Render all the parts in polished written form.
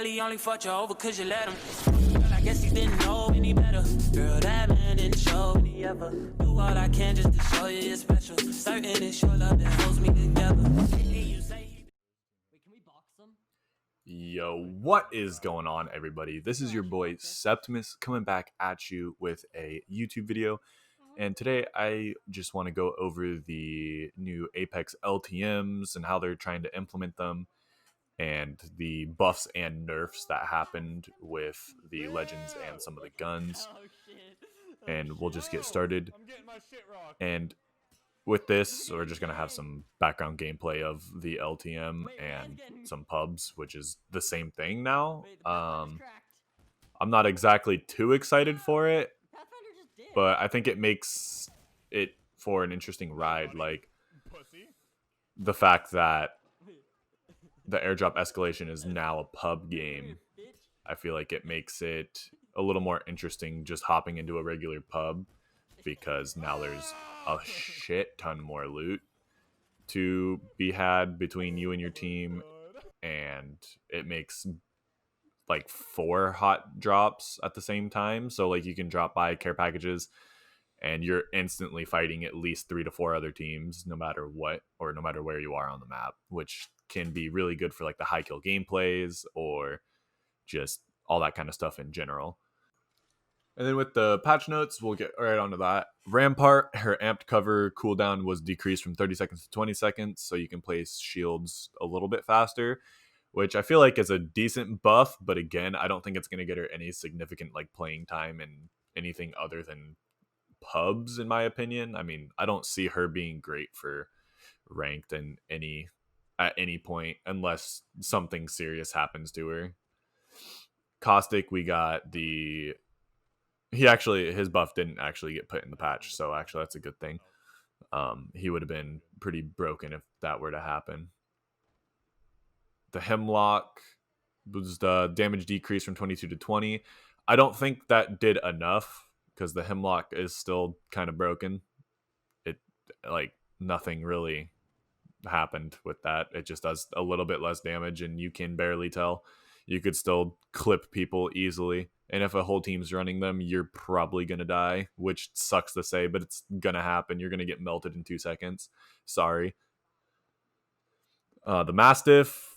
He only fought you over cause you let him. Girl, I guess he didn't know any better. Girl, that man didn't show me ever. Do all I can just to show you you're special. Certain it's your love that holds me together. Wait, can we box them? Yo, what is going on, everybody? This is your boy Septimus coming back at you with a YouTube video. And today I just want to go over the new Apex LTMs and how they're trying to implement them, and the buffs and nerfs that happened with the legends and some of the guns. And we'll just get started. And with this, we're just going to have some background gameplay of the LTM and some pubs, which is the same thing now. I'm not exactly too excited for it, but I think it makes it for an interesting ride. Like the fact that the airdrop escalation is now a pub game, I feel like it makes it a little more interesting just hopping into a regular pub, because now there's a shit ton more loot to be had between you and your team, and it makes like 4 hot drops at the same time. So like you can drop by care packages and you're instantly fighting at least 3 to 4 other teams, no matter what, or no matter where you are on the map, which can be really good for like the high kill gameplays or just all that kind of stuff in general. And then with the patch notes, we'll get right onto that. Rampart, her amped cover cooldown was decreased from 30 seconds to 20 seconds, so you can place shields a little bit faster, which I feel like is a decent buff, but again, I don't think it's going to get her any significant like playing time in anything other than pubs, in my opinion. I mean, I don't see her being great for ranked at any point unless something serious happens to her. Caustic, we got his buff didn't actually get put in the patch, so actually that's a good thing. He would have been pretty broken if that were to happen. The Hemlock was the damage decrease from 22 to 20. I don't think that did enough, because the Hemlock is still kind of broken. It, like, nothing really happened with that. It just does a little bit less damage, and you can barely tell. You could still clip people easily, and if a whole team's running them, you're probably gonna die, which sucks to say, but it's gonna happen. You're gonna get melted in 2 seconds. Sorry. The Mastiff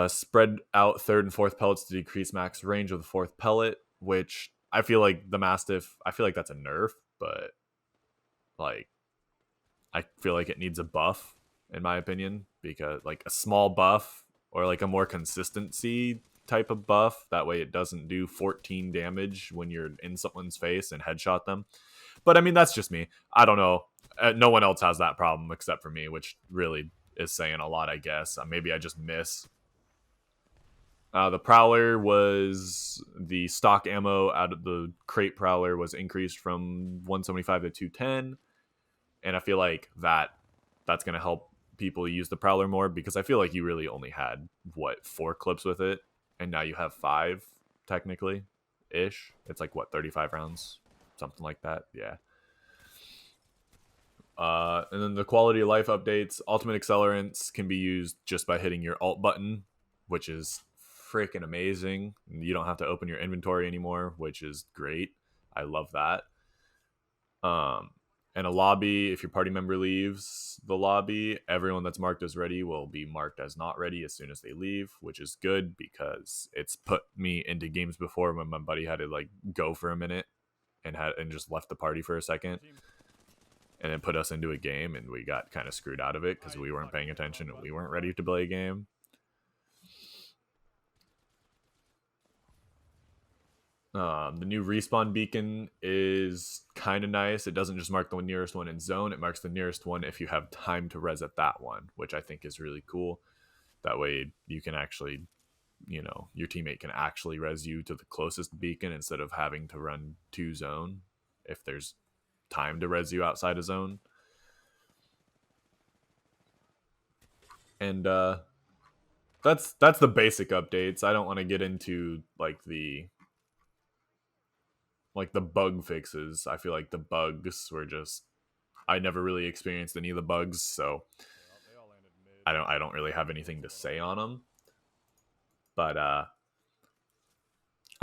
spread out 3rd and 4th pellets to decrease max range of the 4th pellet, which I feel like the Mastiff, I feel like that's a nerf, but like I feel like it needs a buff, in my opinion, because like a small buff or like a more consistency type of buff, that way it doesn't do 14 damage when you're in someone's face and headshot them. But I mean, that's just me. I don't know. No one else has that problem except for me, which really is saying a lot, I guess. Maybe I just miss. The Prowler was the stock ammo out of the crate Prowler was increased from 175 to 210. And I feel like that's going to help people use the Prowler more, because I feel like you really only had 4 clips with it, and now you have 5 technically ish. It's like 35 rounds, something like that. Yeah. And then the quality of life updates. Ultimate accelerants can be used just by hitting your alt button, which is freaking amazing. You don't have to open your inventory anymore, which is great. I love that. And a lobby, if your party member leaves the lobby, everyone that's marked as ready will be marked as not ready as soon as they leave, which is good, because it's put me into games before when my buddy had to like go for a minute and just left the party for a second, and then put us into a game, and we got kind of screwed out of it because we weren't paying attention and we weren't ready to play a game. The new respawn beacon is kind of nice. It doesn't just mark the nearest one in zone. It marks the nearest one if you have time to res at that one, which I think is really cool. That way you can actually, your teammate can actually res you to the closest beacon instead of having to run to zone if there's time to res you outside of zone. And that's the basic updates. I don't want to get into like the bug fixes. I feel like the bugs were just I never really experienced any of the bugs, so I don't really have anything to say on them. But I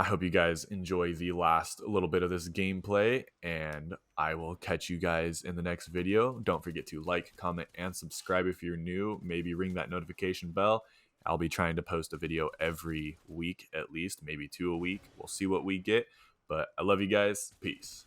hope you guys enjoy the last little bit of this gameplay, and I will catch you guys in the next video. Don't forget to like, comment, and subscribe if you're new. Maybe ring that notification bell. I'll be trying to post a video every week at least, maybe 2 a week. We'll see what we get, but I love you guys. Peace.